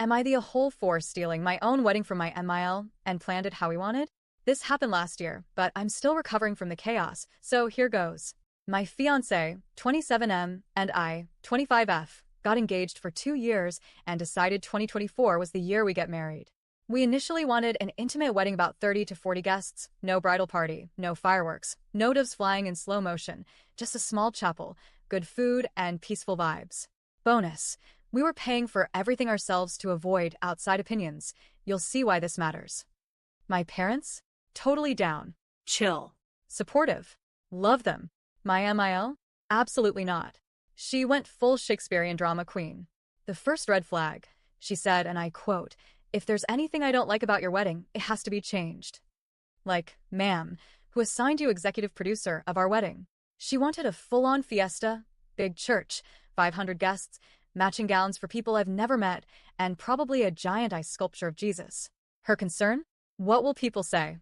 Am I the whole for stealing my own wedding from my MIL and planned it how we wanted? This happened last year, but I'm still recovering from the chaos, so here goes. My fiancé, 27M, and I, 25F, got engaged for 2 years and decided 2024 was the year we get married. We initially wanted an intimate wedding, about 30 to 40 guests, no bridal party, no fireworks, no doves flying in slow motion, just a small chapel, good food, and peaceful vibes. Bonus: we were paying for everything ourselves to avoid outside opinions. You'll see why this matters. My parents? Totally down. Chill. Supportive. Love them. My MIL? Absolutely not. She went full Shakespearean drama queen. The first red flag, she said, and I quote, "If there's anything I don't like about your wedding, it has to be changed." Like, ma'am, who assigned you executive producer of our wedding? She wanted a full-on fiesta, big church, 500 guests, matching gowns for people I've never met, and probably a giant ice sculpture of Jesus. Her concern? What will people say?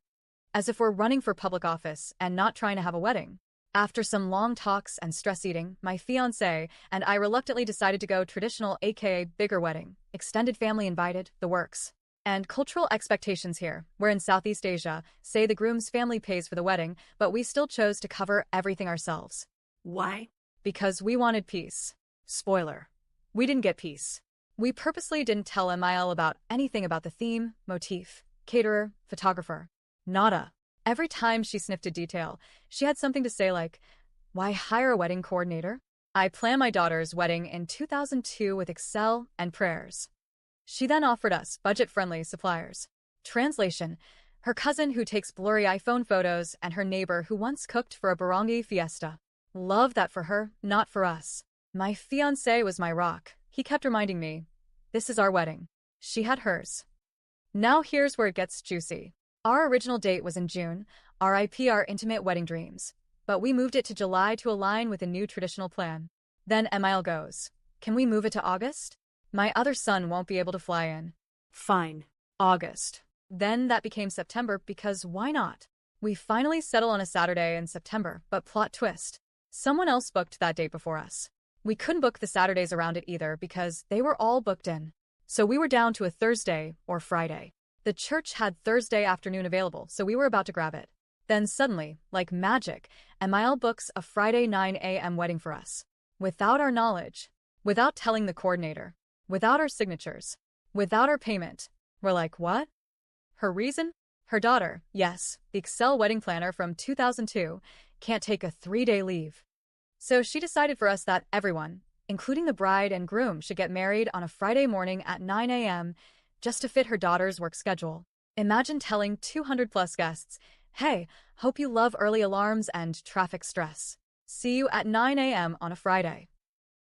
As if we're running for public office and not trying to have a wedding. After some long talks and stress eating, my fiancé and I reluctantly decided to go traditional, aka bigger wedding, extended family invited, the works. And cultural expectations here, where in Southeast Asia, say the groom's family pays for the wedding, but we still chose to cover everything ourselves. Why? Because we wanted peace. Spoiler: we didn't get peace. We purposely didn't tell MIL about anything about the theme, motif, caterer, photographer. Nada. Every time she sniffed a detail, she had something to say like, "Why hire a wedding coordinator? I planned my daughter's wedding in 2002 with Excel and prayers." She then offered us budget-friendly suppliers. Translation: her cousin who takes blurry iPhone photos and her neighbor who once cooked for a barangay fiesta. Love that for her, not for us. My fiancé was my rock. He kept reminding me, "This is our wedding." She had hers. Now here's where it gets juicy. Our original date was in June, RIP our intimate wedding dreams. But we moved it to July to align with a new traditional plan. Then MIL goes, "Can we move it to August? My other son won't be able to fly in." Fine. August. Then that became September because why not? We finally settle on a Saturday in September, but plot twist. Someone else booked that date before us. We couldn't book the Saturdays around it either because they were all booked in. So we were down to a Thursday or Friday. The church had Thursday afternoon available, so we were about to grab it. Then suddenly, like magic, MIL books a Friday 9 a.m. wedding for us. Without our knowledge. Without telling the coordinator. Without our signatures. Without our payment. We're like, what? Her reason? Her daughter, yes, the Excel wedding planner from 2002, can't take a 3-day leave. So she decided for us that everyone, including the bride and groom, should get married on a Friday morning at 9 a.m., just to fit her daughter's work schedule. Imagine telling 200-plus guests, "Hey, hope you love early alarms and traffic stress. See you at 9 a.m. on a Friday."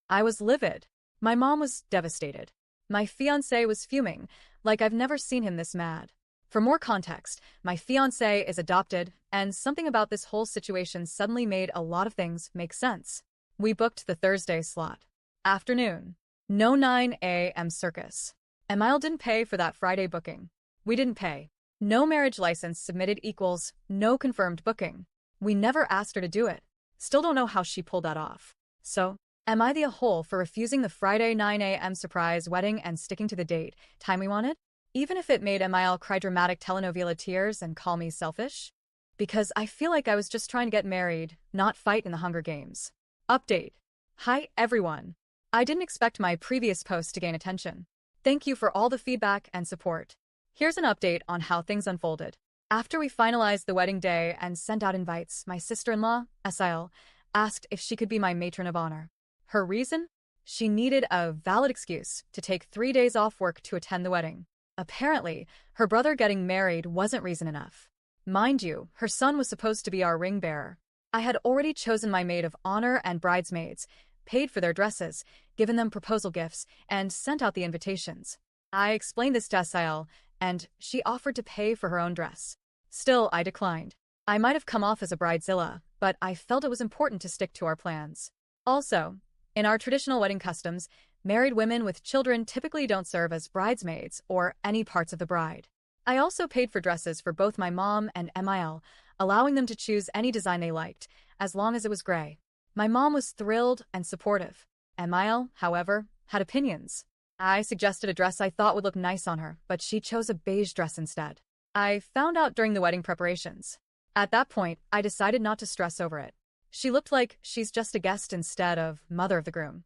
I was livid. My mom was devastated. My fiancé was fuming, like I've never seen him this mad. For more context, my fiancé is adopted, and something about this whole situation suddenly made a lot of things make sense. We booked the Thursday slot. Afternoon. No 9 a.m. circus. MIL didn't pay for that Friday booking. We didn't pay. No marriage license submitted equals no confirmed booking. We never asked her to do it. Still don't know how she pulled that off. So, am I the a-hole for refusing the Friday 9 a.m. surprise wedding and sticking to the date, time we wanted? Even if it made MIL cry dramatic telenovela tears and call me selfish? Because I feel like I was just trying to get married, not fight in the Hunger Games. Update. Hi, everyone. I didn't expect my previous post to gain attention. Thank you for all the feedback and support. Here's an update on how things unfolded. After we finalized the wedding day and sent out invites, my sister-in-law, SIL, asked if she could be my matron of honor. Her reason? She needed a valid excuse to take 3 days off work to attend the wedding. Apparently, her brother getting married wasn't reason enough. Mind you, her son was supposed to be our ring bearer. I had already chosen my maid of honor and bridesmaids, paid for their dresses, given them proposal gifts, and sent out the invitations. I explained this to SIL, and she offered to pay for her own dress. Still, I declined. I might have come off as a bridezilla, but I felt it was important to stick to our plans. Also, in our traditional wedding customs, married women with children typically don't serve as bridesmaids or any parts of the bride. I also paid for dresses for both my mom and MIL, allowing them to choose any design they liked, as long as it was gray. My mom was thrilled and supportive. MIL, however, had opinions. I suggested a dress I thought would look nice on her, but she chose a beige dress instead. I found out during the wedding preparations. At that point, I decided not to stress over it. She looked like she's just a guest instead of mother of the groom.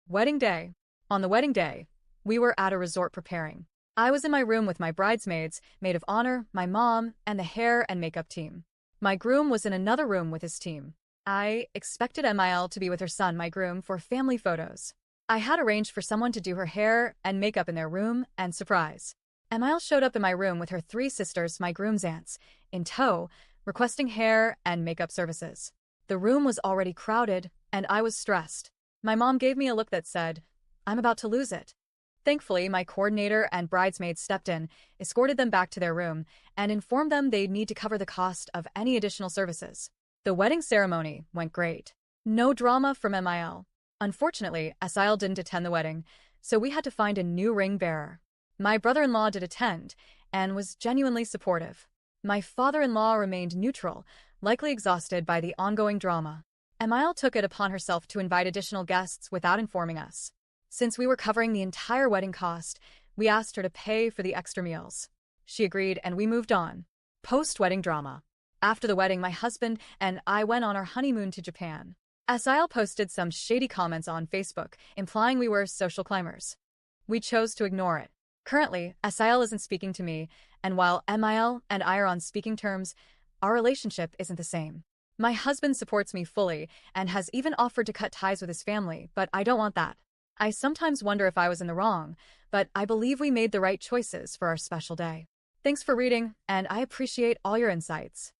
Wedding day. On the wedding day, we were at a resort preparing. I was in my room with my bridesmaids, maid of honor, my mom, and the hair and makeup team. My groom was in another room with his team. I expected Emile to be with her son, my groom, for family photos. I had arranged for someone to do her hair and makeup in their room, and surprise. Emile showed up in my room with her 3 sisters, my groom's aunts, in tow, requesting hair and makeup services. The room was already crowded, and I was stressed. My mom gave me a look that said, "I'm about to lose it." Thankfully, my coordinator and bridesmaids stepped in, escorted them back to their room, and informed them they'd need to cover the cost of any additional services. The wedding ceremony went great. No drama from Emile. Unfortunately, Asael didn't attend the wedding, so we had to find a new ring bearer. My brother-in-law did attend, and was genuinely supportive. My father-in-law remained neutral, likely exhausted by the ongoing drama. Emile took it upon herself to invite additional guests without informing us. Since we were covering the entire wedding cost, we asked her to pay for the extra meals. She agreed, and we moved on. Post-wedding drama. After the wedding, my husband and I went on our honeymoon to Japan. Asael posted some shady comments on Facebook, implying we were social climbers. We chose to ignore it. Currently, Asael isn't speaking to me, and while Emile and I are on speaking terms, our relationship isn't the same. My husband supports me fully and has even offered to cut ties with his family, but I don't want that. I sometimes wonder if I was in the wrong, but I believe we made the right choices for our special day. Thanks for reading, and I appreciate all your insights.